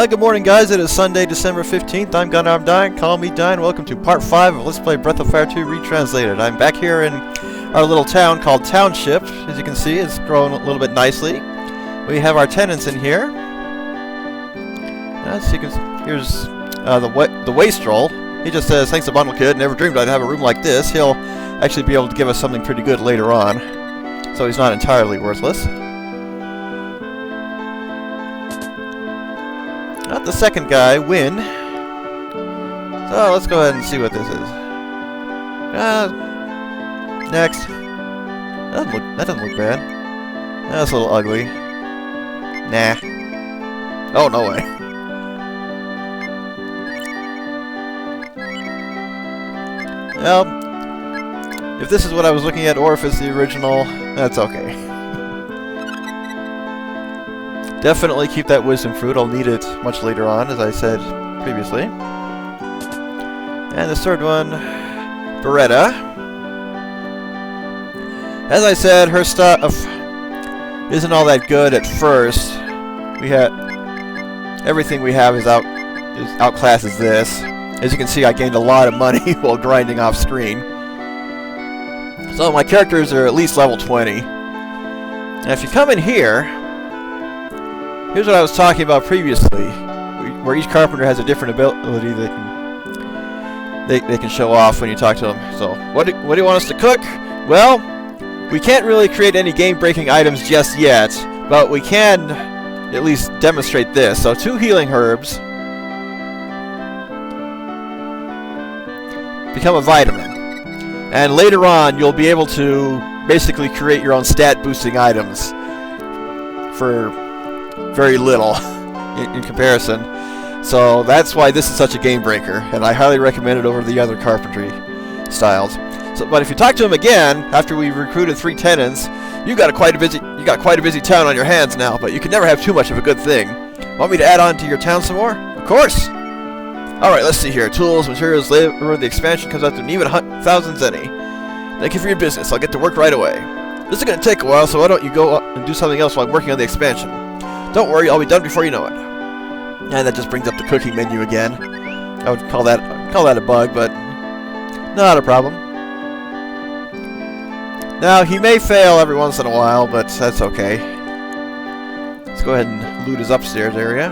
Good morning, guys. It is Sunday, December 15th. I'm Gunnar, I'm Dying. Call me Dying. Welcome to part 5 of Let's Play Breath of Fire 2 Retranslated. I'm back here in our little town called Township. As you can see, it's growing a little bit nicely. We have our tenants in here. So you can, here's the wastrel. He just says, "Thanks a bundle, kid. Never dreamed I'd have a room like this." He'll actually be able to give us something pretty good later on. So he's not entirely worthless. Not the second guy, Win. So let's go ahead and see what this is. Next. That doesn't look bad. That's a little ugly. Nah. Oh, no way. Well, if this is what I was looking at, or if it's the original, that's okay. Definitely keep that wisdom fruit. I'll need it much later on, as I said previously. And the third one, Beretta. As I said, her stuff isn't all that good at first. Everything we have is outclasses this. As you can see, I gained a lot of money while grinding off screen. So my characters are at least level 20. And if you come in here, here's what I was talking about previously, where each carpenter has a different ability they can show off when you talk to them. So, what do you want us to cook? Well, we can't really create any game-breaking items just yet, but we can at least demonstrate this. So, 2 healing herbs become a vitamin, and later on you'll be able to basically create your own stat-boosting items for very little in comparison. So that's why this is such a game breaker, and I highly recommend it over the other carpentry styles. But if you talk to him again after we recruited 3 tenants, you got quite a busy town on your hands now. But you can never have too much of a good thing. Want me to add on to your town some more? Of course. All right, let's see here. Tools, materials, labor. The expansion comes out to an even 1,000 zenny. Thank you for your business. I'll get to work right away. This is going to take a while, so why don't you go and do something else while I'm working on the expansion? Don't worry, I'll be done before you know it. And that just brings up the cooking menu again. I would call that a bug, but not a problem. Now, he may fail every once in a while, but that's okay. Let's go ahead and loot his upstairs area.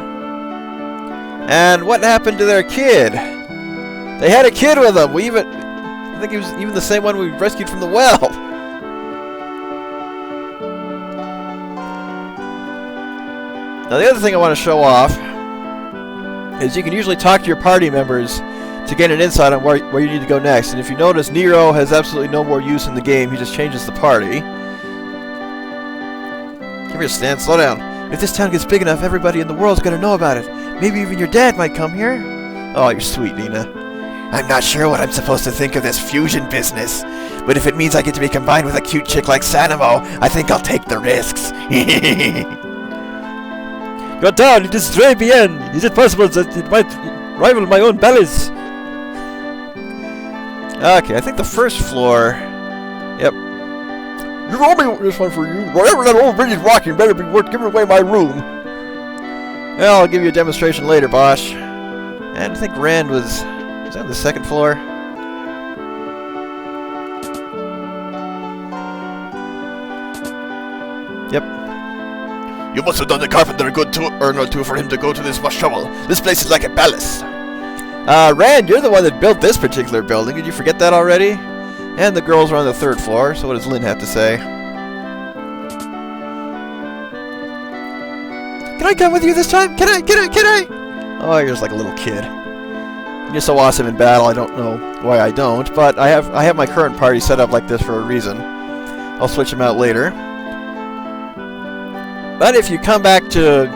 And what happened to their kid? They had a kid with them. I think he was even the same one we rescued from the well. Now, the other thing I want to show off is you can usually talk to your party members to get an insight on where you need to go next. And if you notice, Nero has absolutely no more use in the game. He just changes the party. Come here, Stan. Slow down. If this town gets big enough, everybody in the world's going to know about it. Maybe even your dad might come here. Oh, you're sweet, Nina. I'm not sure what I'm supposed to think of this fusion business, but if it means I get to be combined with a cute chick like Sanamo, I think I'll take the risks. Go down, it is très bien. Is it possible that it might rival my own ballets? Okay, I think the first floor. Yep. You roll me this one for you. Whatever that old bridge is rocking better be worth giving away my room. Well, I'll give you a demonstration later, Bosch. And I think Rand was on the second floor. Yep. You must have done the carpenter a good turn or two for him to go to this much trouble. This place is like a palace. Rand, you're the one that built this particular building. Did you forget that already? And the girls are on the 3rd floor, so what does Lynn have to say? Can I come with you this time? Can I? Oh, you're just like a little kid. You're so awesome in battle, I don't know why I don't, but I have my current party set up like this for a reason. I'll switch them out later. But if you come back to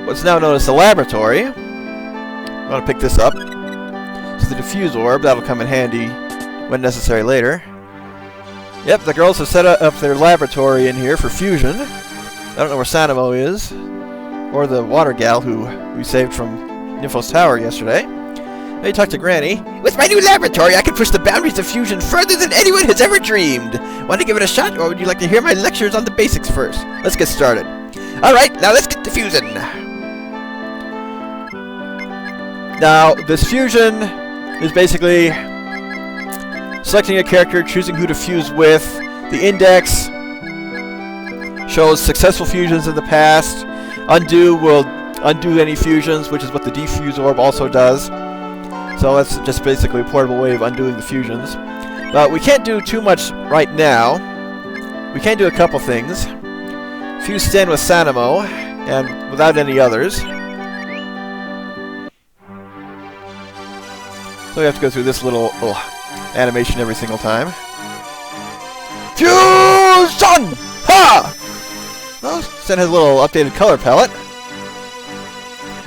what's now known as the laboratory, I want to pick this up. It's the diffuse orb. That'll come in handy when necessary later. Yep, the girls have set up their laboratory in here for fusion. I don't know where Sanamo is, or the water gal who we saved from Nymphos Tower yesterday. Hey, talk to Granny. With my new laboratory, I can push the boundaries of fusion further than anyone has ever dreamed. Want to give it a shot, or would you like to hear my lectures on the basics first? Let's get started. Alright, now let's get to fusing. Now, this fusion is basically selecting a character, choosing who to fuse with. The index shows successful fusions in the past. Undo will undo any fusions, which is what the defuse orb also does. So that's just basically a portable way of undoing the fusions. But we can't do too much right now. We can do a couple things. Fuse Stan with Sanimo, and without any others. So we have to go through this little animation every single time. Fusion! Ha! Well, Stan has a little updated color palette.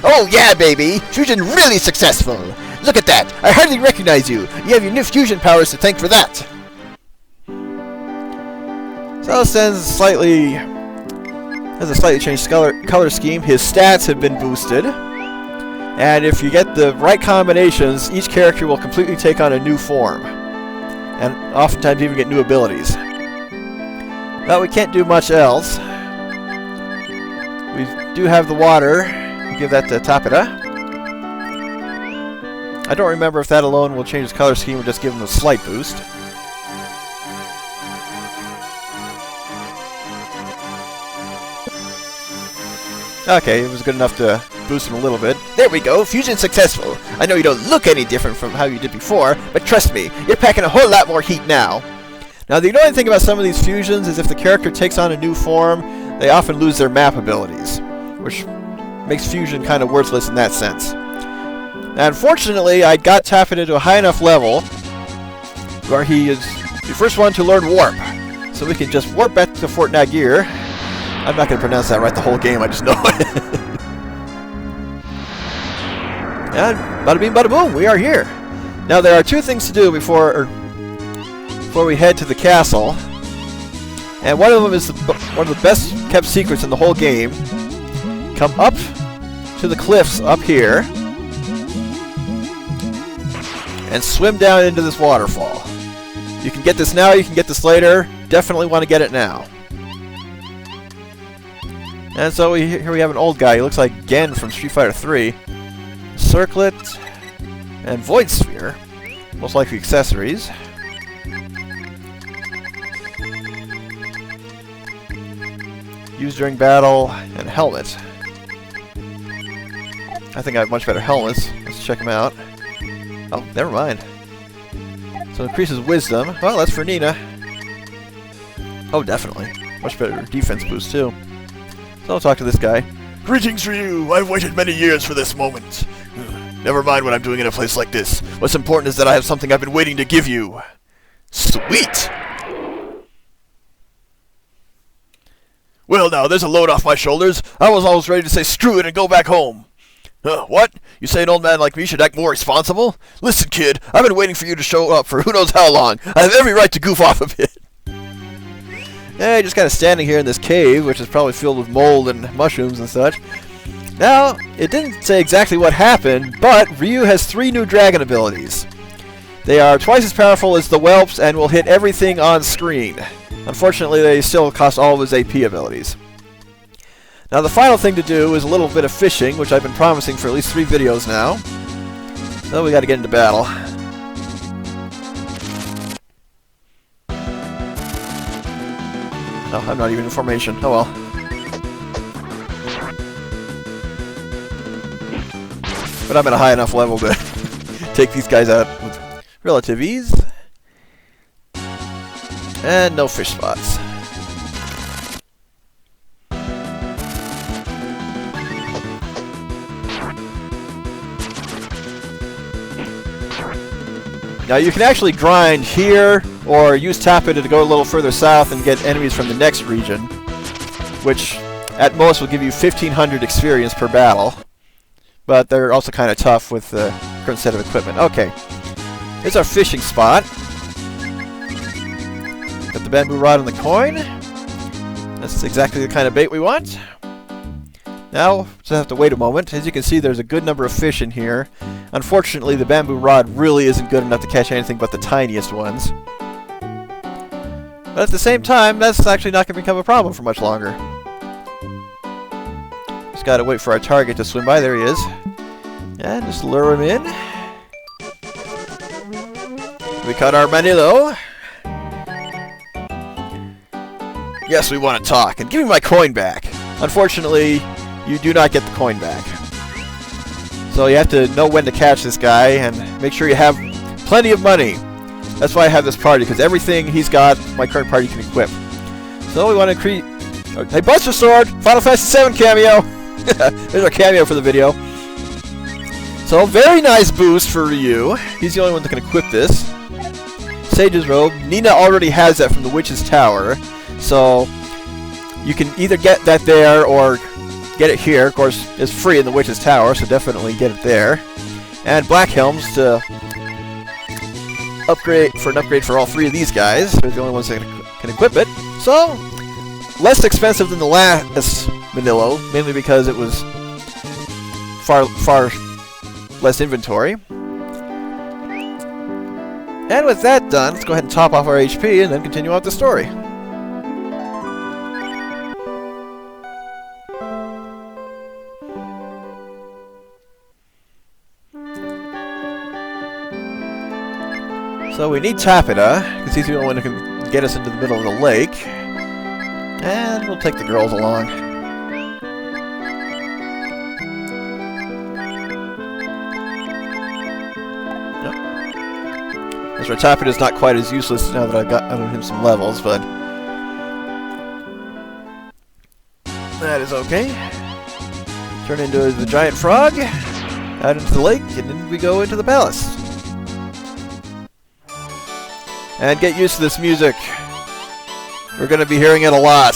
Oh yeah, baby! Fusion really successful! Look at that! I hardly recognize you! You have your new fusion powers to thank for that! So Stan's has a slightly changed color scheme. His stats have been boosted. And if you get the right combinations, each character will completely take on a new form. And oftentimes even get new abilities. But we can't do much else. We do have the water. We give that to Tapeta. I don't remember if that alone will change his color scheme or just give him a slight boost. Okay, it was good enough to boost him a little bit. There we go, fusion successful. I know you don't look any different from how you did before, but trust me, you're packing a whole lot more heat now. Now, the annoying thing about some of these fusions is if the character takes on a new form, they often lose their map abilities, which makes fusion kind of worthless in that sense. Now, unfortunately, I got Tapeta to a high enough level where he is the first one to learn Warp. So we can just warp back to Fort Nagir. I'm not going to pronounce that right the whole game, I just know it. And bada bing bada boom, we are here. Now, there are two things to do before we head to the castle. And one of them is one of the best kept secrets in the whole game. Come up to the cliffs up here and swim down into this waterfall. You can get this now, you can get this later. Definitely want to get it now. And so here we have an old guy. He looks like Gen from Street Fighter 3. Circlet and Void Sphere. Most likely accessories. Used during battle and helmet. I think I have much better helmets. Let's check them out. Oh, never mind. So increases wisdom. Well, that's for Nina. Oh, definitely. Much better defense boost, too. So I'll talk to this guy. Greetings, Ryu. I've waited many years for this moment. Never mind what I'm doing in a place like this. What's important is that I have something I've been waiting to give you. Sweet! Well now, there's a load off my shoulders. I was always ready to say screw it and go back home. What? You say an old man like me should act more responsible? Listen, kid, I've been waiting for you to show up for who knows how long. I have every right to goof off a bit. Yeah, just kind of standing here in this cave, which is probably filled with mold and mushrooms and such. Now, it didn't say exactly what happened, but Ryu has 3 new dragon abilities. They are twice as powerful as the whelps and will hit everything on screen. Unfortunately, they still cost all of his AP abilities. Now, the final thing to do is a little bit of fishing, which I've been promising for at least 3 videos now. So we got to get into battle. No, I'm not even in formation. Oh well. But I'm at a high enough level to take these guys out with relative ease. And no fish spots. Now you can actually grind here, or use Tapeta to go a little further south and get enemies from the next region, which at most will give you 1,500 experience per battle. But they're also kind of tough with the current set of equipment. Okay, here's our fishing spot. Got the bamboo rod and the coin. That's exactly the kind of bait we want. Now, just have to wait a moment. As you can see, there's a good number of fish in here. Unfortunately, the bamboo rod really isn't good enough to catch anything but the tiniest ones. But at the same time, that's actually not going to become a problem for much longer. Just gotta wait for our target to swim by. There he is. And just lure him in. We cut our money though. Yes, we want to talk. And give me my coin back. Unfortunately, you do not get the coin back. So you have to know when to catch this guy and make sure you have plenty of money. That's why I have this party, because everything he's got, my current party can equip. So we want to create... Hey, Buster Sword! Final Fantasy VII cameo! There's our cameo for the video. So, very nice boost for Ryu. He's the only one that can equip this. Sage's Robe. Nina already has that from the Witch's Tower. So, you can either get that there or get it here. Of course, it's free in the Witch's Tower, so definitely get it there. And Black Helms to upgrade for all three of these guys. They're the only ones that can equip it. So, less expensive than the last Manilo, mainly because it was far less inventory. And with that done, let's go ahead and top off our HP and then continue on with the story. So we need Tapeta, because he's the only one who can get us into the middle of the lake. And we'll take the girls along. Yep. That's right, Tapeta's not quite as useless now that I've got out of him some levels, but that is okay. Turn into the giant frog, out into the lake, and then we go into the palace. And get used to this music. We're going to be hearing it a lot.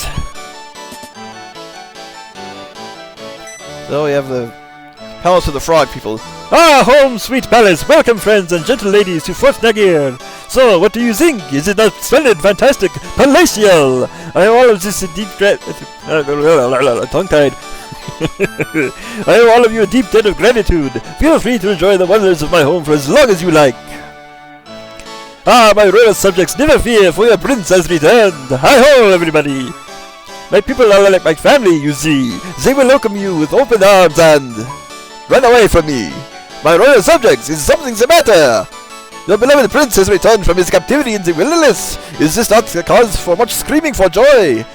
So we have the Palace of the Frog People. Ah, home, sweet palace! Welcome, friends and gentle ladies, to Fort Nagir. So, what do you think? Is it not splendid, fantastic, palatial? I have all of this in deep tongue-tied. I owe all of you a deep debt of gratitude. Feel free to enjoy the wonders of my home for as long as you like. Ah, my royal subjects, never fear, for your prince has returned. Hi-ho, everybody! My people are like my family, you see. They will welcome you with open arms and... Run away from me! My royal subjects, is something the matter? Your beloved prince has returned from his captivity in the wilderness. Is this not a cause for much screaming for joy?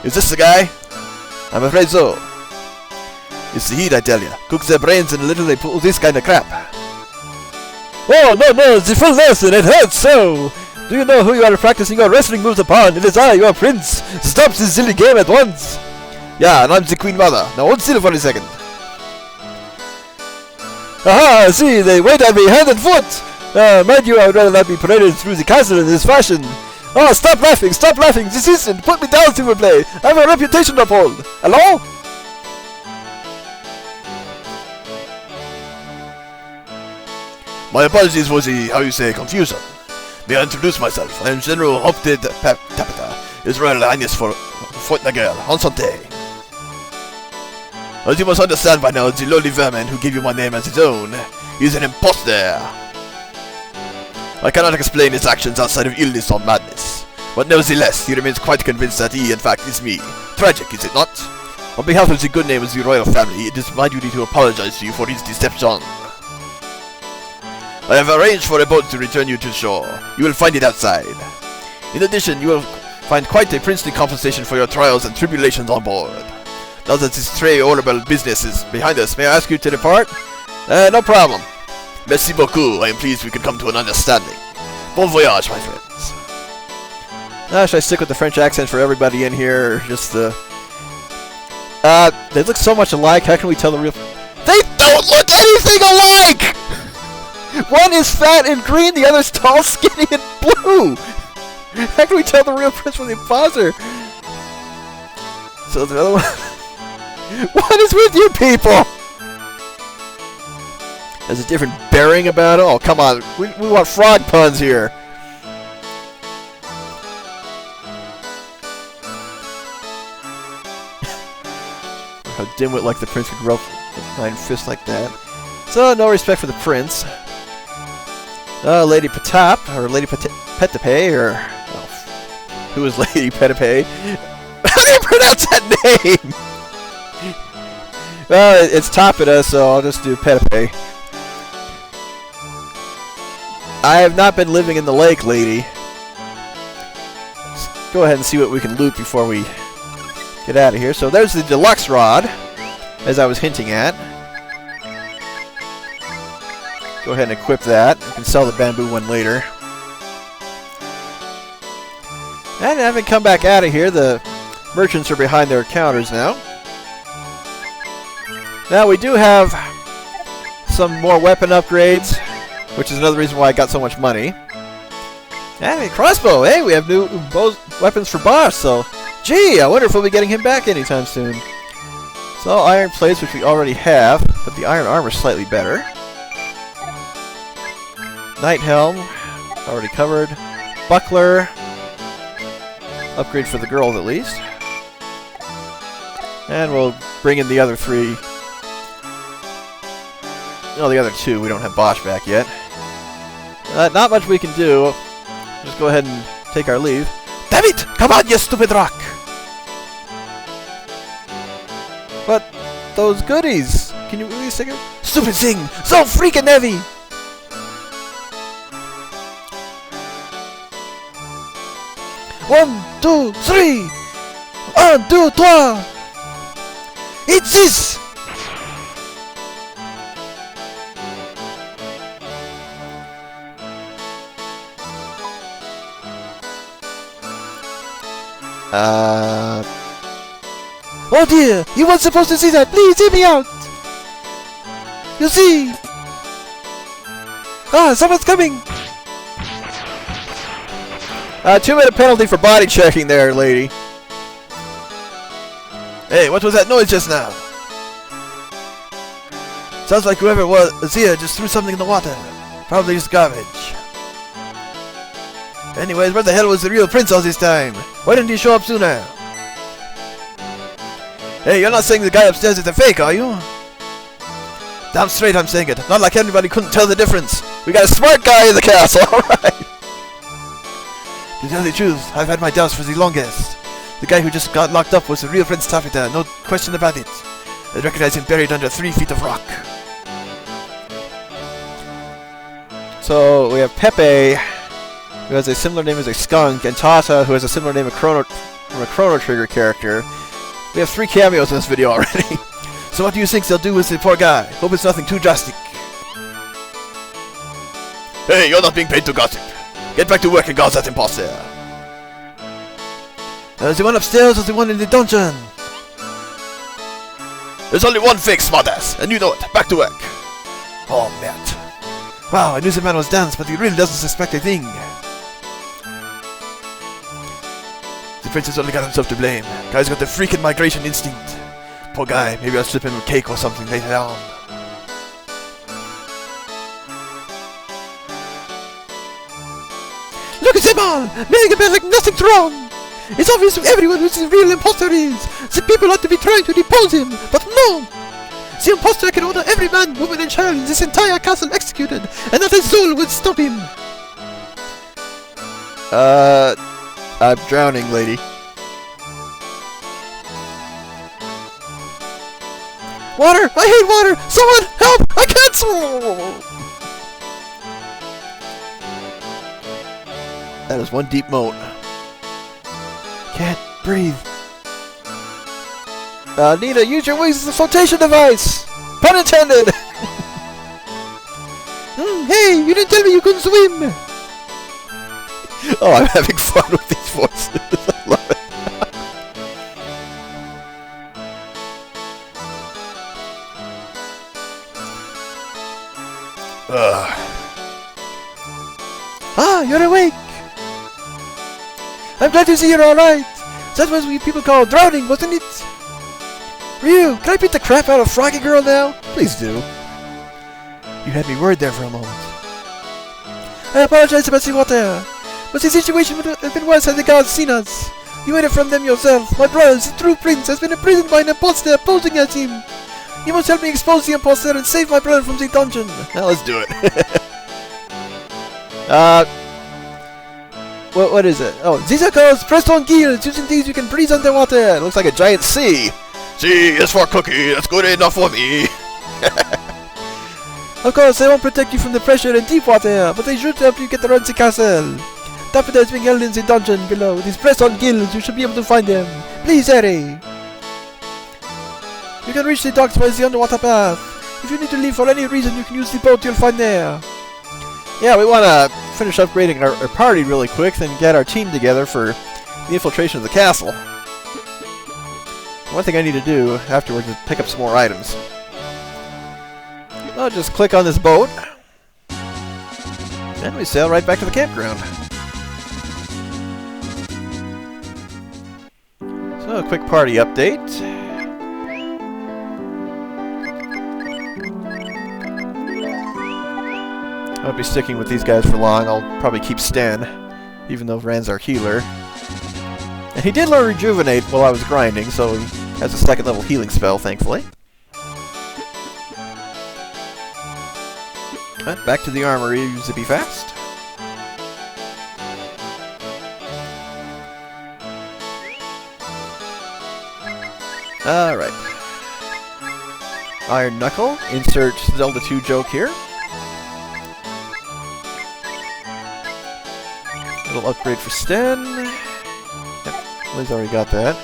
Is this the guy? I'm afraid so. It's the heat, I tell ya. Cook their brains and little they pull this kind of crap. Oh, no, the full lesson, it hurts so! Do you know who you are practicing your wrestling moves upon? It is I, your prince! Stop this silly game at once! Yeah, and I'm the Queen Mother. Now hold still for a second. Aha, see, they wait on me hand and foot! Mind you, I would rather not be paraded through the castle in this fashion. Oh, stop laughing, this instant! Put me down, silver play! I have a reputation to uphold! Hello? My apologies for the, how you say, confusion. May I introduce myself? I am General Hopted Tapeta, His Royal Highness for Fort Nagel, Enchanté. As you must understand by now, the lowly vermin who gave you my name as his own is an impostor. I cannot explain his actions outside of illness or madness, but nevertheless, he remains quite convinced that he, in fact, is me. Tragic, is it not? On behalf of the good name of the royal family, it is my duty to apologize to you for his deception. I have arranged for a boat to return you to shore. You will find it outside. In addition, you will find quite a princely compensation for your trials and tribulations on board. Now that this très horrible business is behind us, may I ask you to depart? No problem. Merci beaucoup. I am pleased we could come to an understanding. Bon voyage, my friends. Should I stick with the French accent for everybody in here, or just the... they look so much alike, how can we tell the real... They don't look anything alike! One is fat and green, the other's tall, skinny, and blue! How can we tell the real prince from the imposter? So the other one... What is with you people? There's a different bearing about it? Oh, come on. We want frog puns here. How dimwit like the prince could grow up nine fists like that. So, no respect for the prince. Lady Petap, or Lady Petape, or... Oh, who is Lady Petape? How do you pronounce that name? Well, it's Tapeta, so I'll just do Pepe. I have not been living in the lake, lady. Let's go ahead and see what we can loot before we get out of here. So there's the deluxe rod, as I was hinting at. Go ahead and equip that. You can sell the bamboo one later. And having come back out of here, the merchants are behind their counters now. Now we do have some more weapon upgrades, which is another reason why I got so much money. And a crossbow! Hey, we have new weapons for Boss, so... Gee, I wonder if we'll be getting him back anytime soon. So, iron plates, which we already have, but the iron armor is slightly better. Knight helm, already covered. Buckler. Upgrade for the girls, at least. And we'll bring in the other three. No, the other two. We don't have Bosch back yet. Not much we can do. Just go ahead and take our leave. Damn it! Come on, you stupid rock! But those goodies! Can you really take it? Stupid thing! So freaking heavy! One, two, three! Un, deux, trois! It's this! Oh dear! You weren't supposed to see that! Please, hear me out! You see! Ah, someone's coming! 2-minute penalty for body checking there, lady. Hey, what was that noise just now? Sounds like whoever it was here just threw something in the water. Probably just garbage. Anyways, where the hell was the real prince all this time? Why didn't he show up sooner? Hey, you're not saying the guy upstairs is a fake, are you? Damn straight I'm saying it. Not like everybody couldn't tell the difference. We got a smart guy in the castle, alright. To tell the truth, I've had my doubts for the longest. The guy who just got locked up was the real Prince Tapeta, no question about it. I recognize him buried under 3 feet of rock. So we have Pepe, who has a similar name as a skunk, and Tata, who has a similar name from a Chrono Trigger character. We have 3 cameos in this video already. So what do you think they'll do with the poor guy? Hope it's nothing too drastic. Hey, you're not being paid to gossip. Get back to work and guard that imposter. The one upstairs or the one in the dungeon? There's only one fake smartass, and you know it. Back to work. Oh, Matt. Wow, I knew the man was dense, but he really doesn't suspect a thing. The prince has only got himself to blame. Guy's got the freaking migration instinct. Poor guy, maybe I'll slip him a cake or something later on. Look at them all! Making appear like nothing's wrong! It's obvious to everyone who the real imposter is! The people ought to be trying to depose him, but no! The imposter can order every man, woman and child in this entire castle executed, and not a soul would stop him! I'm drowning, lady. Water! I hate water! Someone help! I can't swim! That is one deep moan. Can't breathe. Nina, use your wings as a flotation device! Pun intended! Hey, you didn't tell me you couldn't swim! Oh, I'm having fun with these voices. I love it. Ah, you're awake! I'm glad to see you're alright! That was what people call drowning, wasn't it? Ryu, can I beat the crap out of Froggy Girl now? Please do. You had me worried there for a moment. I apologize about the water, but the situation would have been worse had the guards seen us. You heard it from them yourself. My brother, the true prince, has been imprisoned by an imposter posing as him. You must help me expose the imposter and save my brother from the dungeon. Now let's do it. What is it? Oh, These are called press-on gears. Using these, you can breathe underwater. it looks like a giant sea. C is for cookie. That's good enough for me. Of course, they won't protect you from the pressure in deep water, but they should help you get around the castle. Tapeta is being held in the dungeon below. With his press-on gills, you should be able to find them. Please hurry. You can reach the docks by the underwater path. If you need to leave for any reason, you can use the boat you'll find there. Yeah, we want to finish upgrading our party really quick, then get our team together for the infiltration of the castle. One thing I need to do afterwards is pick up some more items. I'll just click on this boat, and we sail right back to the campground. So, a quick party update. I won't be sticking with these guys for long. I'll probably keep Stan, even though Rand's our healer. And he did learn Rejuvenate while I was grinding, so he has a second level healing spell, thankfully. But back to the armory, zippy fast. Alright. Iron Knuckle, insert Zelda 2 joke here. Little upgrade for Sten. Yep, Liz already got that.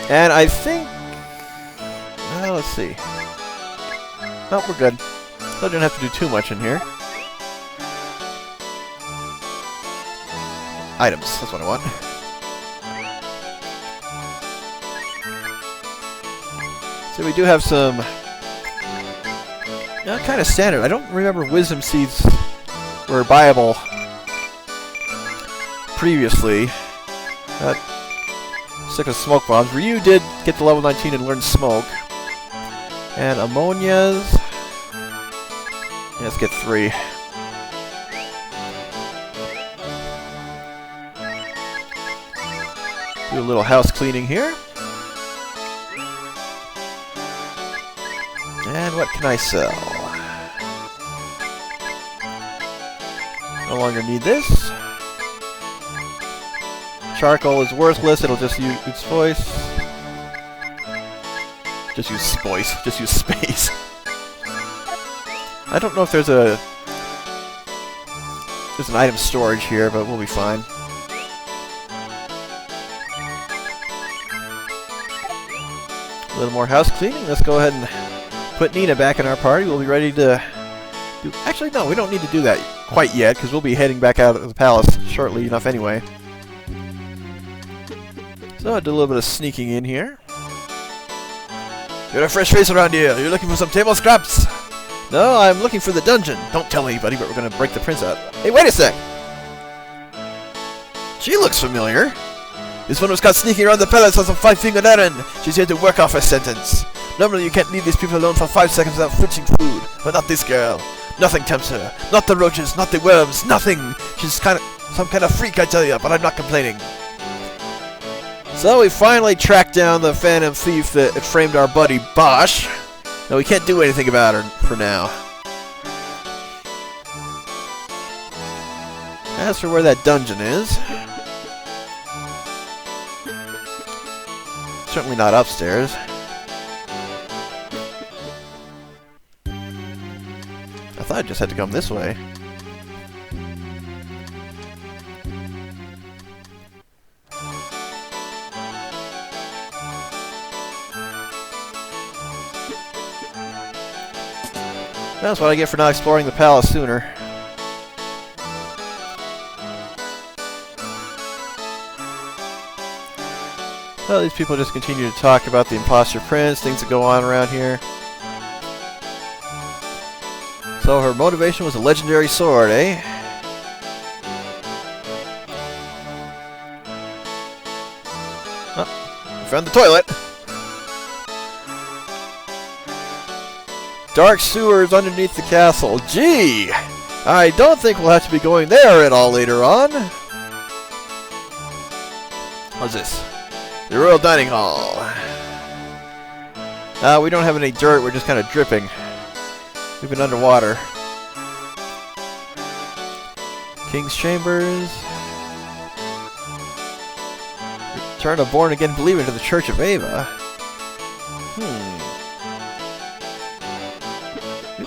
And I think... let's see. No, we're good. So I didn't have to do too much in here. Items, that's what I want. So we do have some... kind of standard. I don't remember Wisdom Seeds were buyable previously. Sick of Smoke Bombs. Ryu did get to level 19 and learn Smoke. And Ammonia's... let's get 3. Do a little house cleaning here. And what can I sell? No longer need this. Charcoal is worthless, it'll just use its voice. Just use spoice. Just use space. I don't know if there's an item storage here, but we'll be fine. A little more house cleaning. Let's go ahead and put Nina back in our party. We'll be ready to do... Actually, no, we don't need to do that quite yet, because we'll be heading back out of the palace shortly enough anyway. So I'll do a little bit of sneaking in here. You're a fresh face around here. You're looking for some table scraps. No, I'm looking for the dungeon. Don't tell anybody, but we're going to break the prince out. Hey, wait a sec! She looks familiar. This one was caught sneaking around the palace on some 5-fingered errand. She's here to work off her sentence. Normally you can't leave these people alone for 5 seconds without fetching food, but not this girl. Nothing tempts her. Not the roaches, not the worms, nothing. She's some kind of freak, I tell you, but I'm not complaining. So we finally tracked down the phantom thief that framed our buddy Bosch. No, we can't do anything about her for now. As for where that dungeon is, certainly not upstairs. I thought I just had to come this way. That's what I get for not exploring the palace sooner. Well, these people just continue to talk about the imposter prince, things that go on around here. So her motivation was a legendary sword, eh? Oh, found the toilet! Dark sewers underneath the castle. Gee! I don't think we'll have to be going there at all later on. What's this? The Royal Dining Hall. We don't have any dirt, we're just kind of dripping. We've been underwater. King's Chambers. Return a born-again believer to the Church of Ava.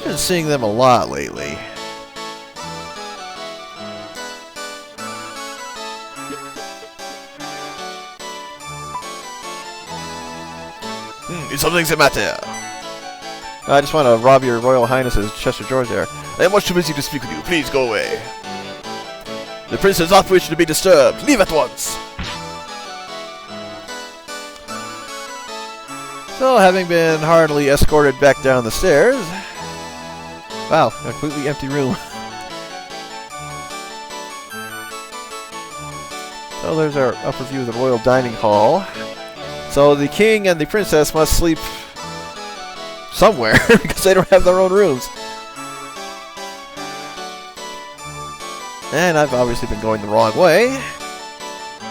Been seeing them a lot lately. Is something the matter? I just want to rob your Royal Highness's Chester George there. I am much too busy to speak with you. Please go away. The prince does not wish to be disturbed. Leave at once. So, having been hardly escorted back down the stairs... Wow, a completely empty room. So there's our upper view of the royal dining hall. So the king and the princess must sleep somewhere because they don't have their own rooms. And I've obviously been going the wrong way.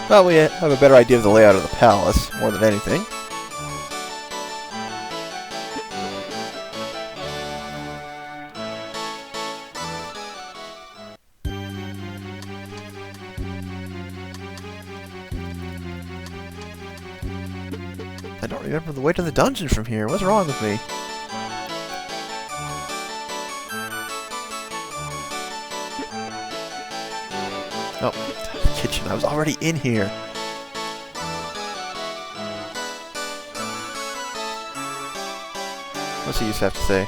But we have a better idea of the layout of the palace, more than anything. I don't remember the way to the dungeon from here. What's wrong with me? Oh, the kitchen. I was already in here. What's he used to have to say?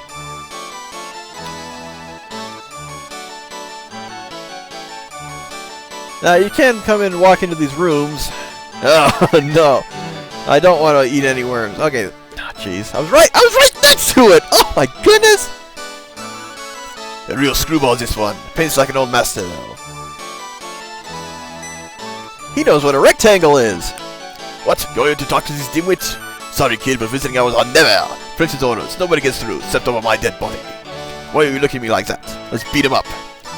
Now, you can come in and walk into these rooms. Oh, no. I don't want to eat any worms. Okay. Oh, jeez. I was right next to it! Oh, my goodness! A real screwball this one. Paints like an old master, though. He knows what a rectangle is! What? You're here to talk to this dimwit? Sorry, kid, but visiting hours are never. Prince's orders. Nobody gets through, except over my dead body. Why are you looking at me like that? Let's beat him up.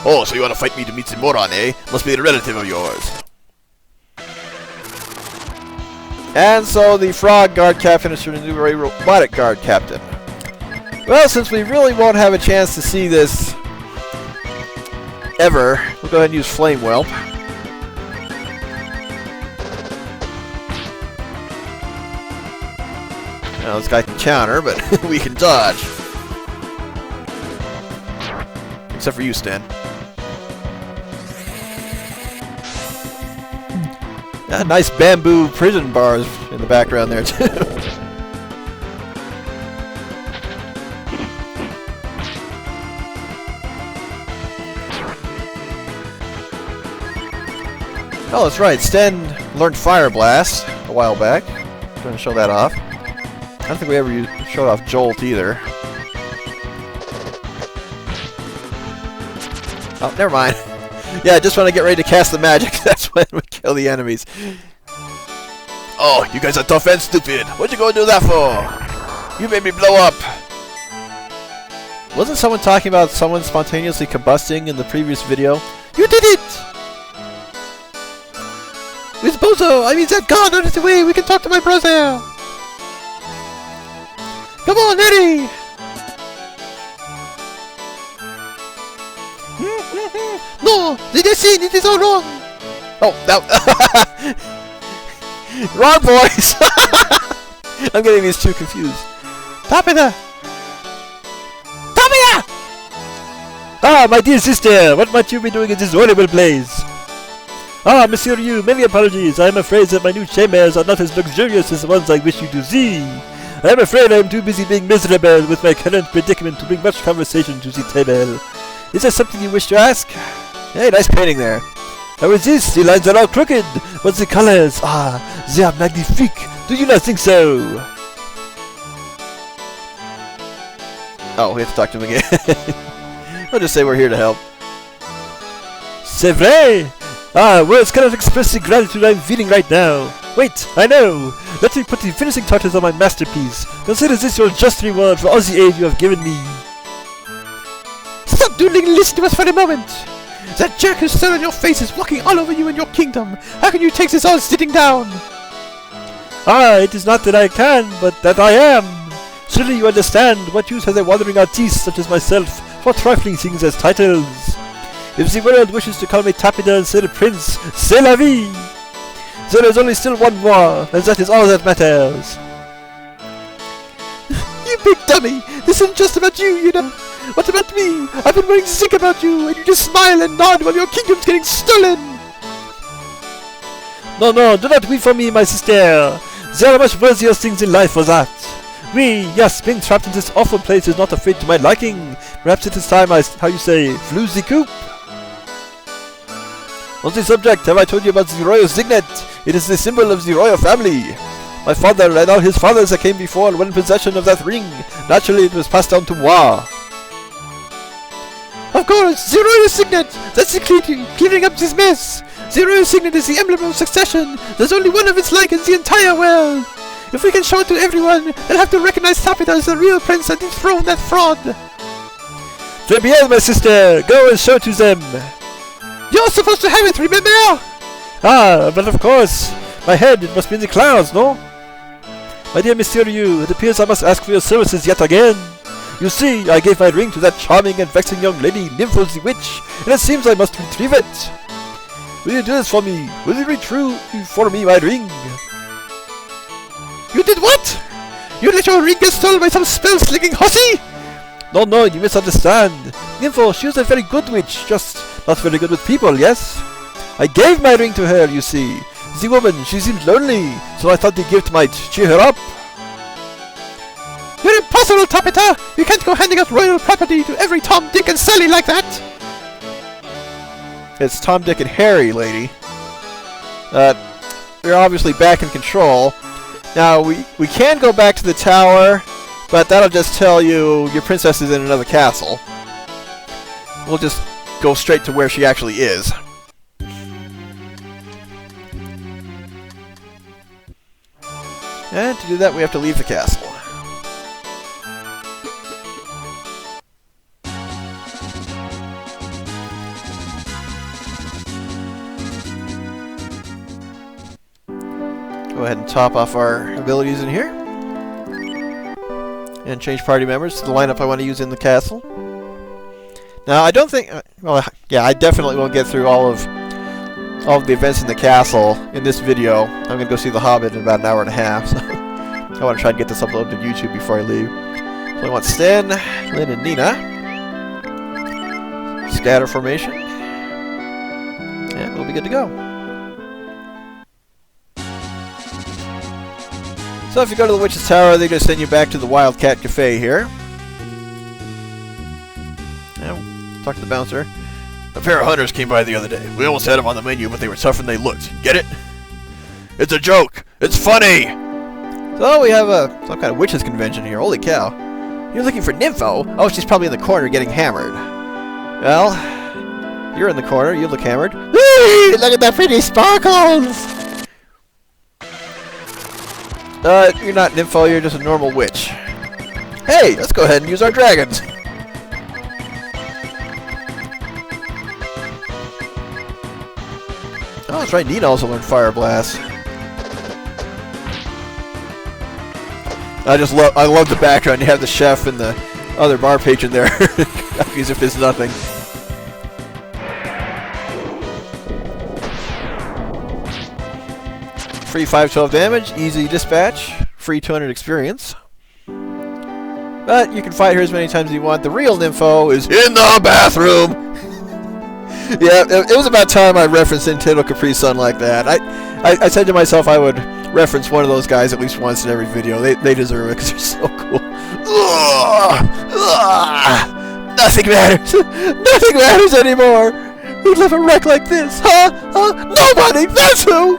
Oh, so you want to fight me to meet some moron, eh? Must be a relative of yours. And so the frog guard captain is turned into a robotic guard captain. Well, since we really won't have a chance to see this ever, we'll go ahead and use Flame Whelp. Now this guy can counter, but we can dodge. Except for you, Stan. Nice bamboo prison bars in the background there, too. Oh, that's right. Stan learned Fire Blast a while back. I'm going to show that off. I don't think we ever showed off Jolt either. Oh, never mind. Yeah, just when I get ready to cast the magic, that's when we kill the enemies. Oh, you guys are tough and stupid. What'd you go do that for? You made me blow up. Wasn't someone talking about someone spontaneously combusting in the previous video? You did it! With Bozo, I mean that god on his way, we can talk to my brother! Come on, Eddie! No! The scene, it is all wrong! Oh, that... Wrong voice! I'm getting these two confused. Tapeta! Tapeta! Ah, my dear sister, what might you be doing in this horrible place? Ah, Monsieur Yu, many apologies. I am afraid that my new chambers are not as luxurious as the ones I wish you to see. I am afraid I am too busy being miserable with my current predicament to bring much conversation to the table. Is there something you wish to ask? Hey, nice painting there. How is this? The lines are all crooked. But the colors, they are magnifique. Do you not think so? Oh, we have to talk to him again. I'll just say we're here to help. C'est vrai! Ah, words cannot express the gratitude I'm feeling right now. Wait, I know! Let me put the finishing touches on my masterpiece. Consider this your just reward for all the aid you have given me. Stop doodling and listen to us for a moment! That jerk who's still on your face is walking all over you and your kingdom! How can you take this all sitting down? Ah, it is not that I can, but that I am! Surely you understand what use has a wandering artiste such as myself for trifling things as titles? If the world wishes to call me Tapeta instead of Prince, c'est la vie! There is only still one more, and that is all that matters. You big dummy! This isn't just about you, you know! What about me? I've been waiting to think about you, and you just smile and nod while your kingdom's getting stolen! No, no, do not weep for me, my sister. There are much worthier things in life for that. We, yes, being trapped in this awful place is not a fate to my liking. Perhaps it is time I, how you say, flew the coop. On the subject, have I told you about the royal signet? It is the symbol of the royal family. My father and all his fathers that came before were in possession of that ring. Naturally, it was passed down to moi. Of course, the royal signet! That's the key to clearing up this mess! The royal signet is the emblem of succession! There's only one of its like in the entire world! If we can show it to everyone, they'll have to recognize Tapeta as the real prince and dethrone that fraud! Très bien, my sister! Go and show it to them! You're supposed to have it, remember? Ah, but of course! My head, it must be in the clouds, no? My dear Monsieur Ryu, it appears I must ask for your services yet again. You see, I gave my ring to that charming and vexing young lady, Nympho the Witch, and it seems I must retrieve it. Will you do this for me? Will you retrieve for me my ring? You did what? You let your ring get stolen by some spell-slinging hussy? No, no, you misunderstand. Nympho, she was a very good witch, just not very good with people, yes? I gave my ring to her, you see. The woman, she seemed lonely, so I thought the gift might cheer her up. You're impossible, Tapeta! You can't go handing out royal property to every Tom, Dick, and Sally like that! It's Tom, Dick, and Harry, lady. You're obviously back in control. Now, we can go back to the tower, but that'll just tell you your princess is in another castle. We'll just go straight to where she actually is. And to do that, we have to leave the castle. Go ahead and top off our abilities in here. And change party members to the lineup I want to use in the castle. Now, I don't think... well, yeah, I definitely won't get through all of the events in the castle in this video. I'm going to go see The Hobbit in about an hour and a half, so I want to try and get this uploaded to YouTube before I leave. So I want Stan, Lynn, and Nina. Scatter formation. And we'll be good to go. So if you go to the Witch's Tower, they're going to send you back to the Wildcat Cafe here. Now, talk to the bouncer. A pair of hunters came by the other day. We almost had them on the menu, but they were tougher than they looked. Get it? It's a joke! It's funny! So we have some kind of witches convention here. Holy cow. You're looking for Nympho? Oh, she's probably in the corner getting hammered. Well, you're in the corner. You look hammered. Whee! Look at that pretty sparkles! You're not Nympho. You're just a normal witch. Hey, let's go ahead and use our dragons. Oh, that's right. Nina also learned Fire Blast. I love the background. You have the chef and the other bar patron there, as if there's nothing. Free 512 damage, easy dispatch, free 200 experience. But you can fight her as many times as you want. The real Nympho is in the bathroom. Yeah, it was about time I referenced Nintendo Capri Sun like that. I said to myself I would reference one of those guys at least once in every video. They deserve it because they're so cool. Nothing matters. Nothing matters anymore. Who'd live a wreck like this? Huh? Nobody. That's who.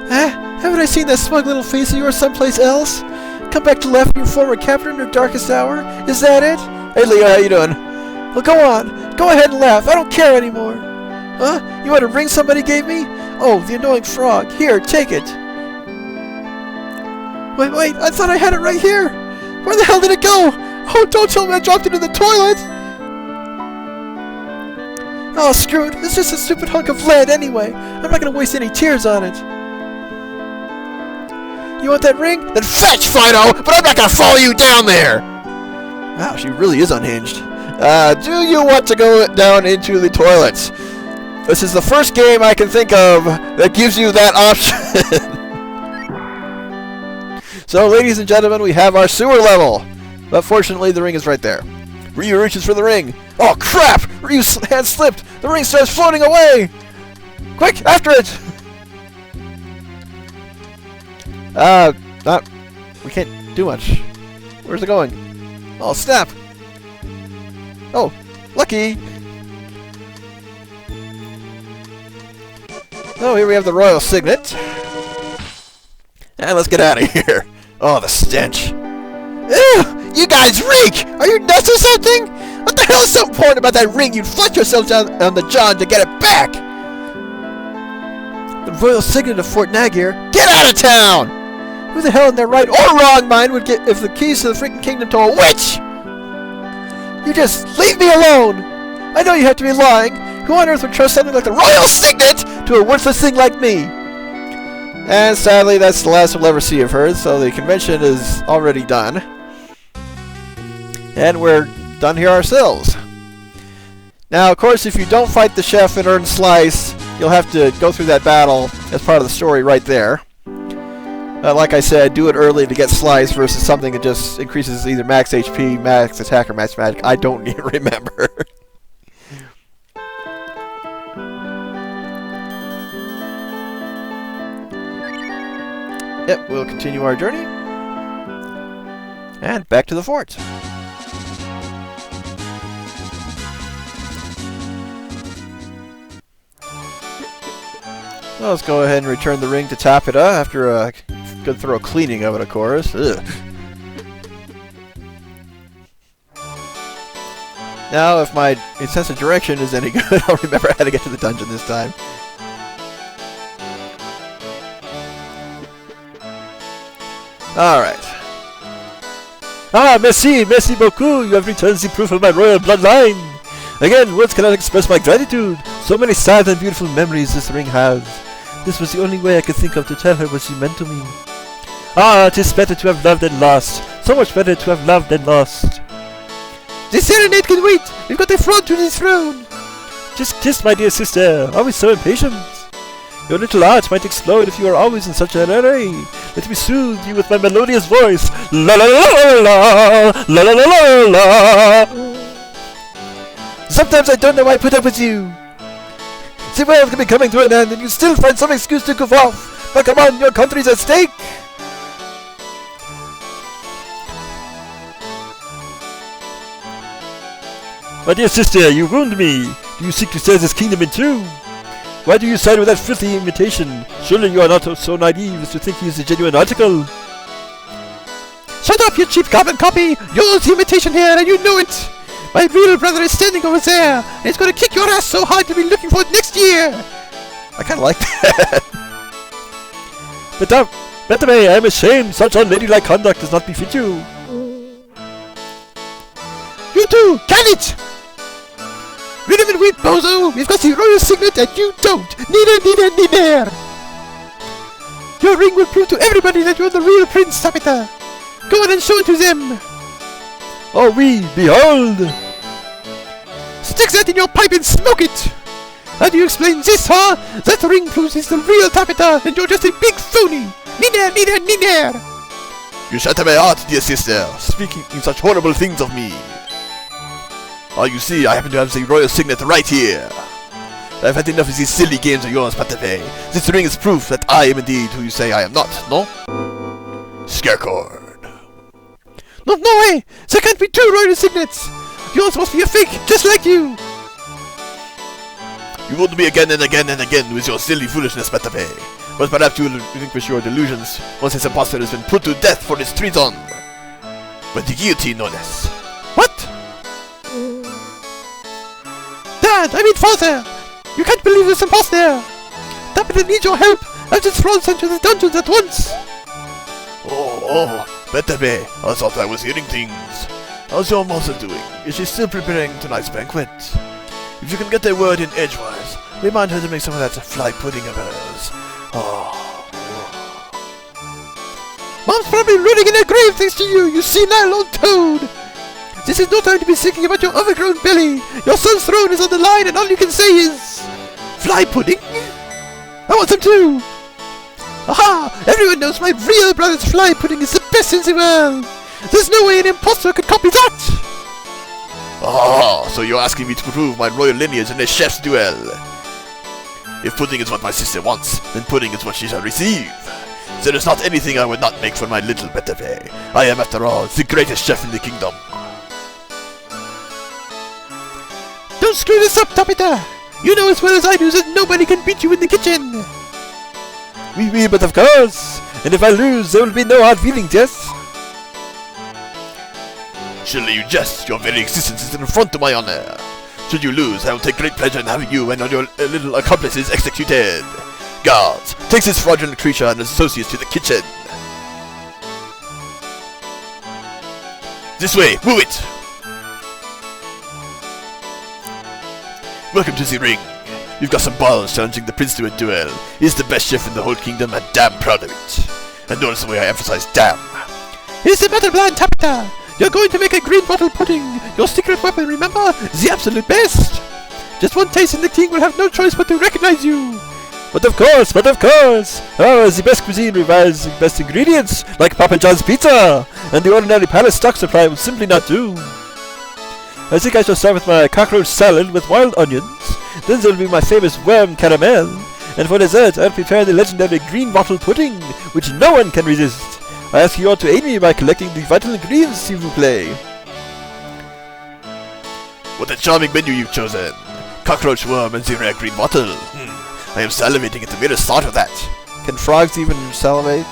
Haven't I seen that smug little face of yours someplace else? Come back to laugh at your former captor in your darkest hour? Is that it? Hey Leo, how you doing? Well, go on. Go ahead and laugh. I don't care anymore. Huh? You want a ring somebody gave me? Oh, the annoying frog. Here, take it. Wait, I thought I had it right here. Where the hell did it go? Oh, don't tell me I dropped it in the toilet. Oh, screw it. It's just a stupid hunk of lead anyway. I'm not going to waste any tears on it. You want that ring? Then fetch, Fido! But I'm not going to follow you down there! Wow, she really is unhinged. Do you want to go down into the toilets? This is the first game I can think of that gives you that option. So, ladies and gentlemen, we have our sewer level. But fortunately, the ring is right there. Ryu reaches for the ring. Oh, crap! Ryu's hand slipped. The ring starts floating away. Quick, after it! We can't do much. Where's it going? Oh, snap! Oh, lucky! Oh, here we have the royal signet. And let's get out of here. Oh, the stench. Ew! You guys reek! Are you nuts or something? What the hell is so important about that ring? You'd flush yourselves down on the john to get it back! The royal signet of Fort Nagier? Get out of town! Who the hell in their right or wrong mind would give the keys to the freaking kingdom to a witch? You just leave me alone! I know you have to be lying. Who on earth would trust something like the royal signet to a worthless thing like me? And sadly, that's the last we'll ever see of her, so the convention is already done. And we're done here ourselves. Now, of course, if you don't fight the chef and earn Slice, you'll have to go through that battle as part of the story right there. Like I said, do it early to get Slice versus something that just increases either max HP, max attack, or max magic. I don't even remember. Yep, we'll continue our journey. And back to the fort. Well, let's go ahead and return the ring to Tapeta after a good thorough cleaning of it, of course. Ugh. Now, if my sense of direction is any good, I'll remember how to get to the dungeon this time. Alright. Ah, merci beaucoup, you have returned the proof of my royal bloodline. Again, words cannot express my gratitude. So many sad and beautiful memories this ring has. This was the only way I could think of to tell her what she meant to me. Ah, 'tis better to have loved than lost. So much better to have loved than lost. The serenade can wait! We've got a front to the throne! Just kiss, my dear sister. Always so impatient. Your little heart might explode if you are always in such a hurry. Let me soothe you with my melodious voice. La la la la la la la la la. Sometimes I don't know why I put up with you. The world can be coming to an end and you still find some excuse to goof off. But come on, your country's at stake. My dear sister, you wound me. Do you seek to tear this kingdom in two? Why do you sign with that filthy imitation? Surely you are not so naive as to think he is a genuine article. Shut up, you cheap carbon copy! You're the imitation here and you know it! My real brother is standing over there, and he's going to kick your ass so hard you'll be looking for it next year! I kind of like that. But I am ashamed. Such unladylike conduct does not befit you. You too! Can it! Rid of it, wheat bozo! We've got the royal signet and you don't! Neither! Your ring will prove to everybody that you're the real Prince Tapeta! Go on and show it to them! Oh, we behold! Stick that in your pipe and smoke it! How do you explain this, huh? That ring proves he's the real Tapeta, and you're just a big phony! Neither! You shatter my heart, dear sister, speaking in such horrible things of me. Oh, you see, I happen to have the royal signet right here. I've had enough of these silly games of yours, Patape. This ring is proof that I am indeed who you say I am not, no? Scarecord. No way! There can't be two royal signets! Yours must be a fake, just like you! You wound me again and again and again with your silly foolishness, Patape. But perhaps you will relinquish your delusions once this impostor has been put to death for his treason. But the guillotine, no less. What? Dad, I mean father! You can't believe this impostor! Tapeta needs your help! I'll just throw us into the dungeons at once! Oh, Patape, I thought I was hearing things. How's your mother doing? Is she still preparing tonight's banquet? If you can get a word in edgewise, remind her to make some of that fly pudding of hers. Oh. Mom's probably rooting in her grave thanks to you, you senile old toad! This is no time to be thinking about your overgrown belly! Your son's throne is on the line and all you can say is... Fly pudding? I want some too! Aha! Everyone knows my real brother's fly pudding is the best in the world! There's no way an impostor could copy that! Ah, so you're asking me to prove my royal lineage in a chef's duel. If pudding is what my sister wants, then pudding is what she shall receive. There is not anything I would not make for my little Petave. I am, after all, the greatest chef in the kingdom. Don't screw this up, Tapeta! You know as well as I do that nobody can beat you in the kitchen! Oui, but of course! And if I lose, there will be no hard feelings, yes? Surely you jest. Your very existence is an affront to my honor. Should you lose, I will take great pleasure in having you and all your little accomplices executed. Guards, take this fraudulent creature and his associates to the kitchen. This way, move it! Welcome to the ring. You've got some balls challenging the prince to a duel. He's the best chef in the whole kingdom and damn proud of it. And notice the way I emphasize damn. Here's the battle plan, Tapeta! You're going to make a green bottle pudding! Your secret weapon, remember? The absolute best! Just one taste and the king will have no choice but to recognize you! But of course! Oh, the best cuisine requires the best ingredients, like Papa John's pizza! And the ordinary palace stock supply will simply not do. I think I shall start with my cockroach salad with wild onions. Then there will be my famous worm caramel. And for dessert, I'll prepare the legendary green bottle pudding, which no one can resist. I ask you all to aid me by collecting the vital ingredients, s'il vous plaît. What a charming menu you've chosen. Cockroach worm and the rare green bottle. I am salivating at the merest thought of that. Can frogs even salivate?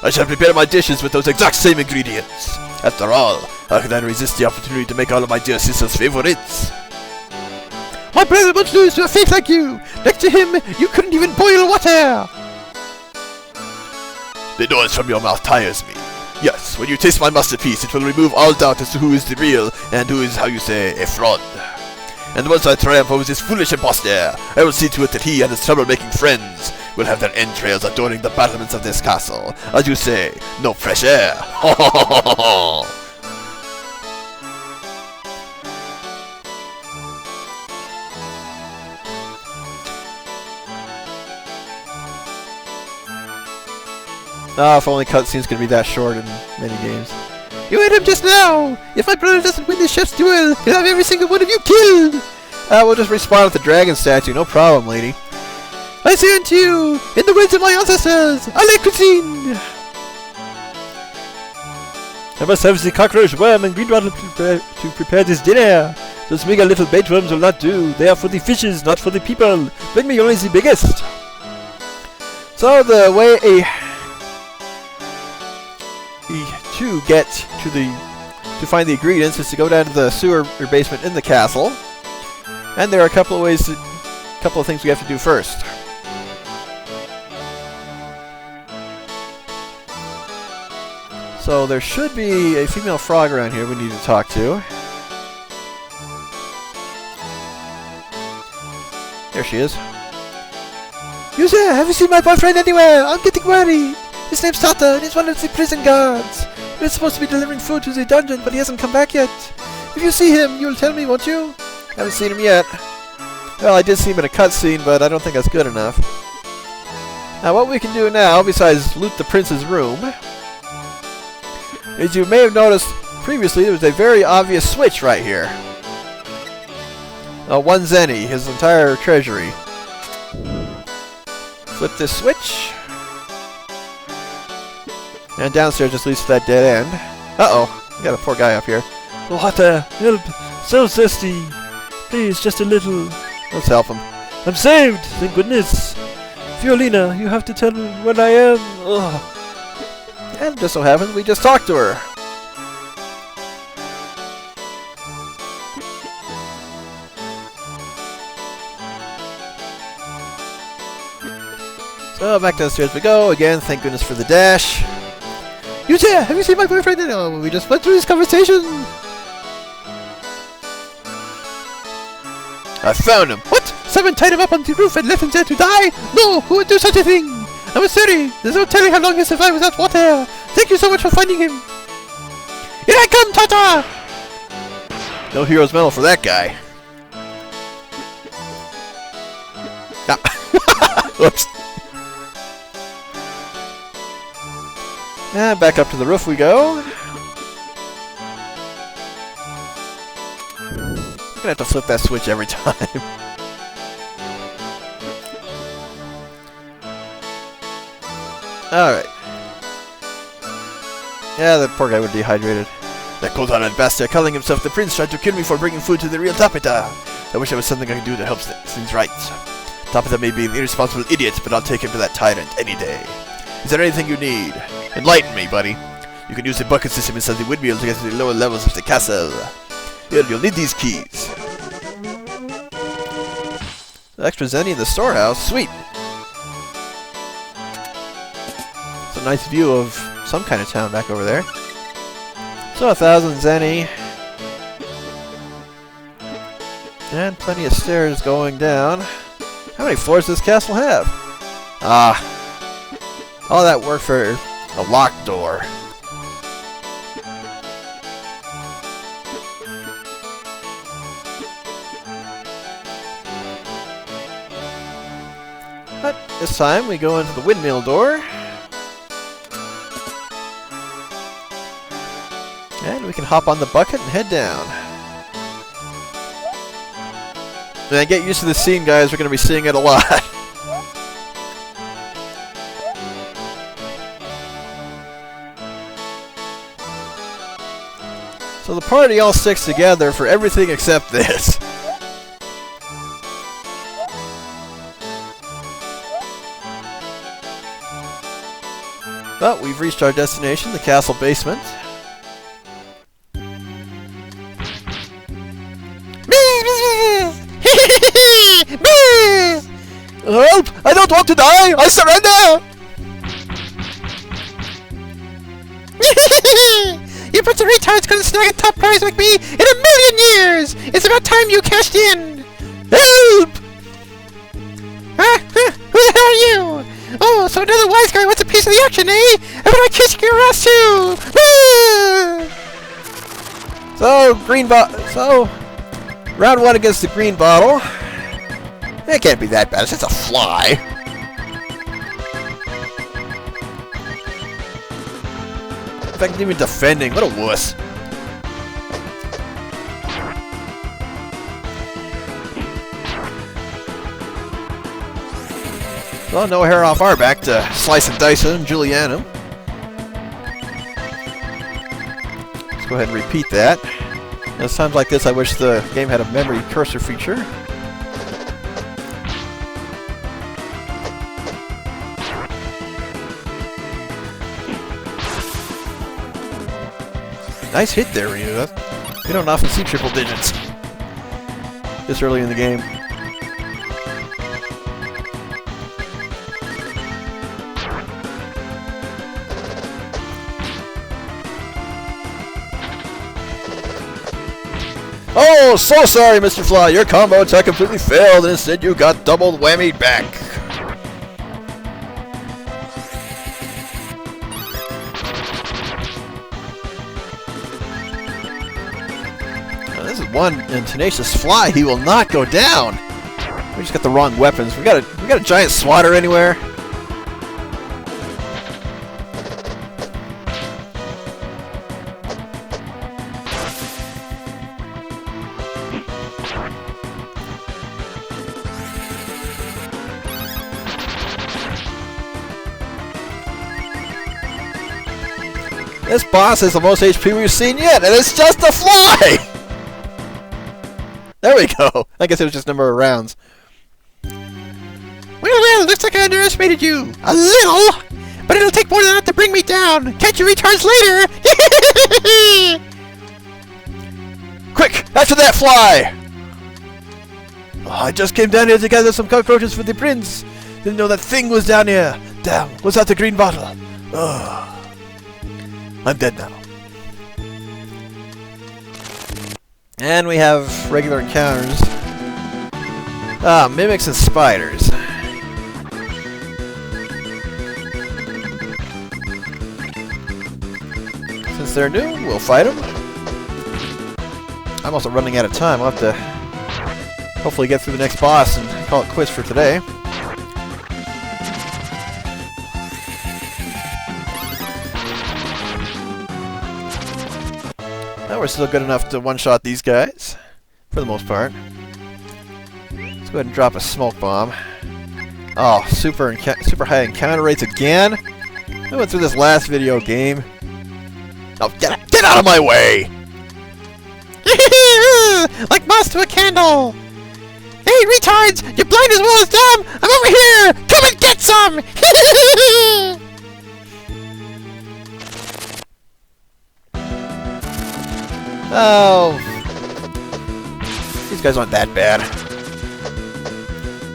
I shall prepare my dishes with those exact same ingredients. After all, how can I resist the opportunity to make all of my dear sister's favorites? My brother won't lose to a fake like you! Next to him, you couldn't even boil water! The noise from your mouth tires me. Yes, when you taste my masterpiece, it will remove all doubt as to who is the real and who is, how you say, a fraud. And once I triumph over this foolish impostor, I will see to it that he and his trouble-making friends will have their entrails adorning the battlements of this castle. As you say, no fresh air. Ho ho ho ho ho! Ah, if only cutscenes could be that short in many games. You hit him just now! If my brother doesn't win this chef's duel, he'll have every single one of you killed! We'll just respawn at the dragon statue, no problem, lady. I say unto you, in the words of my ancestors, à la cuisine! I must have the cockroach worm and green bottle to prepare this dinner. Those mega little bait worms will not do. They are for the fishes, not for the people. Bring me only the biggest. So the way to find the ingredients is to go down to the sewer or basement in the castle, and there are a couple of things we have to do first. So there should be a female frog around here we need to talk to. There she is. You there, have you seen my boyfriend anywhere? I'm getting worried. His name's Tata, and he's one of the prison guards. We're supposed to be delivering food to the dungeon, but he hasn't come back yet. If you see him, you'll tell me, won't you? Haven't seen him yet. Well, I did see him in a cutscene, but I don't think that's good enough. Now, what we can do now, besides loot the prince's room, is you may have noticed previously there was a very obvious switch right here. One zenny, his entire treasury. Flip this switch. And downstairs just leads to that dead end. Uh-oh, we got a poor guy up here. Water, help, so thirsty. Please, just a little. Let's help him. I'm saved, thank goodness. Fiolina, you have to tell me where I am. Ugh. And just so happens we just talked to her. So back downstairs we go. Again, thank goodness for the dash. You there, have you seen my boyfriend? Oh, we just went through this conversation. I found him. What? Someone tied him up on the roof and left him there to die? No, who would do such a thing? I'm sorry. There's no telling how long he'll survive without water. Thank you so much for finding him. Here I come, Tata! No hero's medal for that guy. Oops. And back up to the roof we go. I'm gonna have to flip that switch every time. Alright. Yeah, the poor guy was dehydrated. That goes on at best. Calling himself the prince tried to kill me for bringing food to the real Tapeta. I wish there was something I could do to help things right. Tapeta may be an irresponsible idiot, but I'll take him to that tyrant any day. Is there anything you need? Enlighten me, buddy. You can use the bucket system inside the windmill to get to the lower levels of the castle. Here, you'll need these keys. Extra zenny in the storehouse. Sweet. It's a nice view of some kind of town back over there. So 1,000 zenny. And plenty of stairs going down. How many floors does this castle have? Ah. All that work for a locked door. But this time we go into the windmill door. And we can hop on the bucket and head down. And get used to this scene, guys. We're going to be seeing it a lot. So the party all sticks together for everything except this. But we've reached our destination, the castle basement. Help! I don't want to die! I surrender! You bunch of retards couldn't snag a top prize like me in a million years! It's about time you cashed in! Help! Who the hell are you? Oh, so another wise guy wants a piece of the action, eh? How about I kiss your ass too? So, round one against the green bottle. It can't be that bad, it's just a fly. In fact, even defending, what a wuss. Well, no hair off our back to slice and dice him, julienne him. Let's go ahead and repeat that. There's times like this I wish the game had a memory cursor feature. Nice hit there, Ryu. You don't often see triple digits this early in the game. Oh, so sorry, Mr. Fly. Your combo attack completely failed, and instead you got double whammied back. Now, this is one tenacious Fly. He will not go down. We just got the wrong weapons. We got a giant swatter anywhere. This boss is the most HP we've seen yet, and it's just a fly! There we go. I guess it was just number of rounds. Well, looks like I underestimated you. A little! But it'll take more than that to bring me down. Catch your retards later! Quick! After that fly! Oh, I just came down here to gather some cockroaches for the prince. Didn't know that thing was down here. Damn, was that the green bottle? Ugh. I'm dead now. And we have regular encounters. Mimics and spiders. Since they're new, we'll fight them. I'm also running out of time. I'll have to hopefully get through the next boss and call it quits for today. Now we're still good enough to one-shot these guys, for the most part. Let's go ahead and drop a smoke bomb. Oh, super high encounter rates again? I went through this last video game. Oh, get out of my way! Like moths to a candle! Hey, retards! You're blind as well as dumb! I'm over here! Come and get some! Oh, these guys aren't that bad.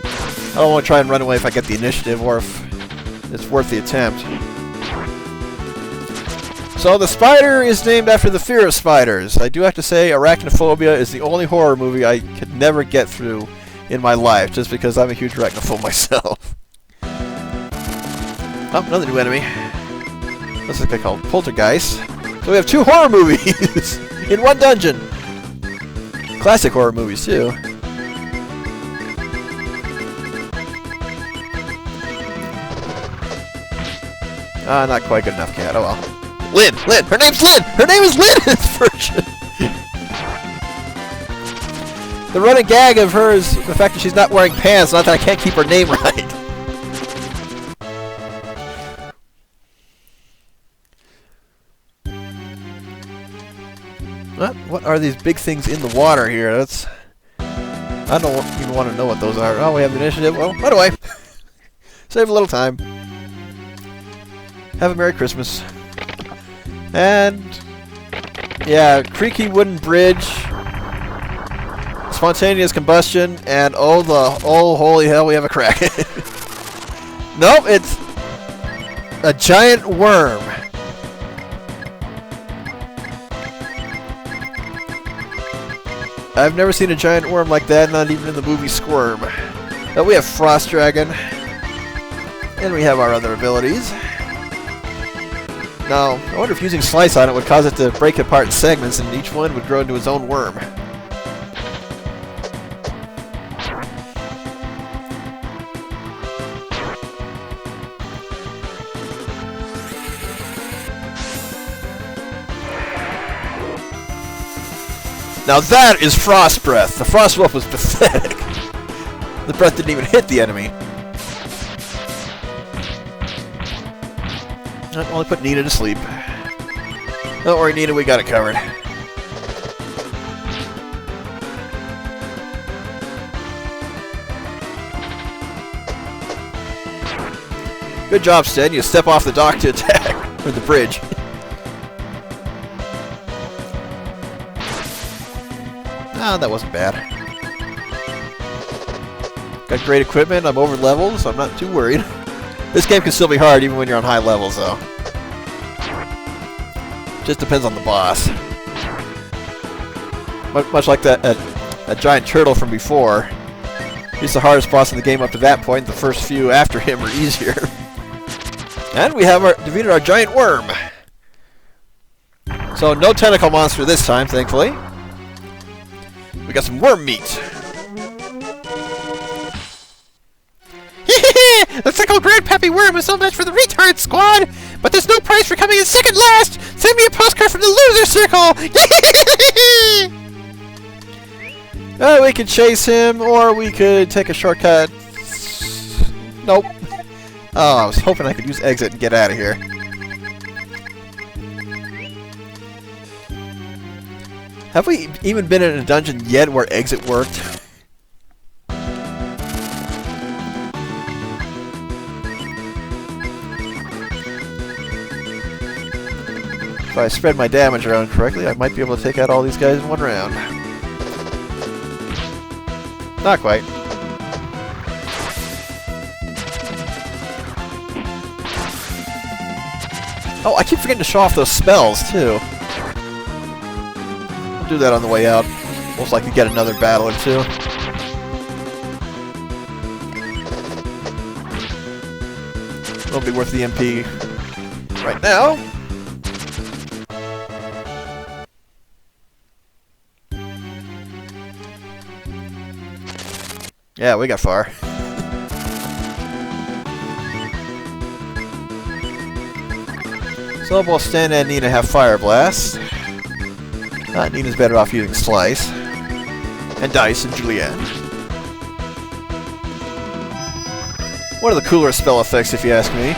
I don't want to try and run away if I get the initiative or if it's worth the attempt. So the spider is named after the fear of spiders. I do have to say Arachnophobia is the only horror movie I could never get through in my life, just because I'm a huge arachnophobe myself. Oh, another new enemy. This is a guy called Poltergeist. So we have 2 horror movies in one dungeon. Classic horror movies too. Ah, not quite good enough, cat. Oh well. Lynn! Lynn! Her name's Lynn! Her name is Lynn in this version! The running gag of her is the fact that she's not wearing pants, not that I can't keep her name right. What are these big things in the water here? That's... I don't even want to know what those are. Oh, we have the initiative. Well, run away. Save a little time. Have a Merry Christmas. And... yeah, creaky wooden bridge. Spontaneous combustion. And oh holy hell, we have a crack. Nope, it's... a giant worm. I've never seen a giant worm like that, not even in the movie Squirm. But we have Frost Dragon. And we have our other abilities. Now, I wonder if using Slice on it would cause it to break apart in segments and each one would grow into its own worm. Now that is Frost Breath! The Frost Wolf was pathetic. The breath didn't even hit the enemy. Only put Nina to sleep. Don't worry, Nina, we got it covered. Good job, Stan. You step off the dock to attack. Or the bridge. Ah, that wasn't bad. Got great equipment. I'm over leveled, so I'm not too worried. This game can still be hard even when you're on high levels, though. Just depends on the boss. Much like that giant turtle from before. He's the hardest boss in the game up to that point. The first few after him are easier. And we have defeated our giant worm. So no tentacle monster this time, thankfully. We got some worm meat. Looks like old Grandpappy Worm is no match for the retard squad, but there's no prize for coming in second last. Send me a postcard from the loser circle. We could chase him, or we could take a shortcut. Nope. Oh, I was hoping I could use exit and get out of here. Have we even been in a dungeon yet where exit worked? If I spread my damage around correctly, I might be able to take out all these guys in one round. Not quite. Oh, I keep forgetting to show off those spells, too. I'll do that on the way out. Most likely get another battle or two. Won't be worth the MP right now. Yeah, we got far. So both Stan and Nina have Fire Blast. Nina's better off using Slice. And Dice and Julianne. One of the cooler spell effects, if you ask me.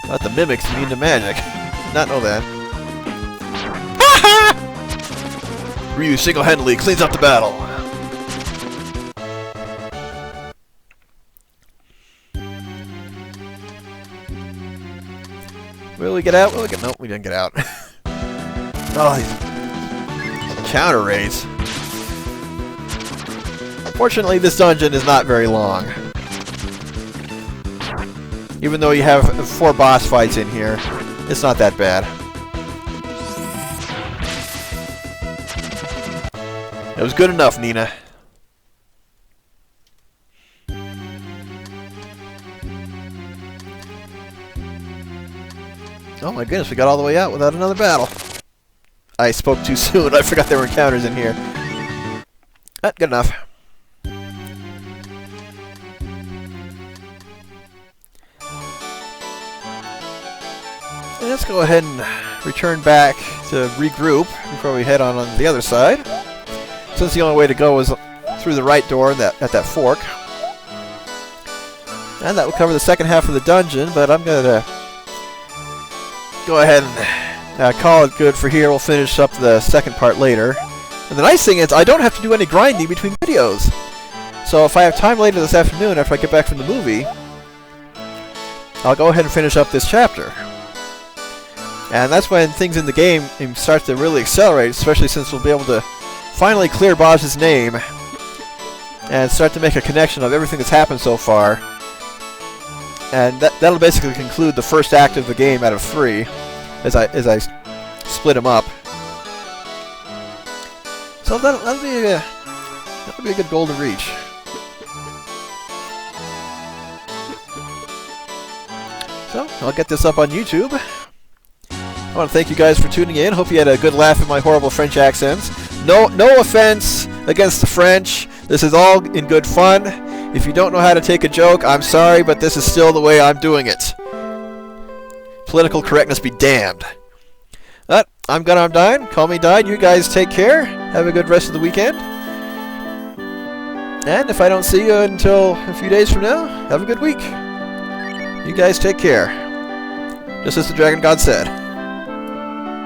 But the mimics immune to magic. Did not know that. Ryu single-handedly cleans up the battle. Will we get out? Will we get... Nope, we didn't get out. Oh, these counter raids. Fortunately, this dungeon is not very long. Even though you have 4 boss fights in here, it's not that bad. It was good enough, Nina. Oh my goodness, we got all the way out without another battle. I spoke too soon. I forgot there were encounters in here. Good enough. Let's go ahead and return back to regroup before we head on the other side. Since the only way to go is through the right door at that fork. And that will cover the second half of the dungeon, but I'm going to go ahead and call it good for here. We'll finish up the second part later. And the nice thing is I don't have to do any grinding between videos. So if I have time later this afternoon after I get back from the movie, I'll go ahead and finish up this chapter. And that's when things in the game start to really accelerate, especially since we'll be able to finally clear Boz's name and start to make a connection of everything that's happened so far. And that'll basically conclude the first act of the game out of 3 as I split them up. So that'll be a good goal to reach. So I'll get this up on YouTube. I want to thank you guys for tuning in. Hope you had a good laugh at my horrible French accents. No offense against the French. This is all in good fun. If you don't know how to take a joke, I'm sorry, but this is still the way I'm doing it. Political correctness be damned. But I'm Dyne. Call me Dyne. You guys take care. Have a good rest of the weekend. And if I don't see you until a few days from now, have a good week. You guys take care. Just as the Dragon God said.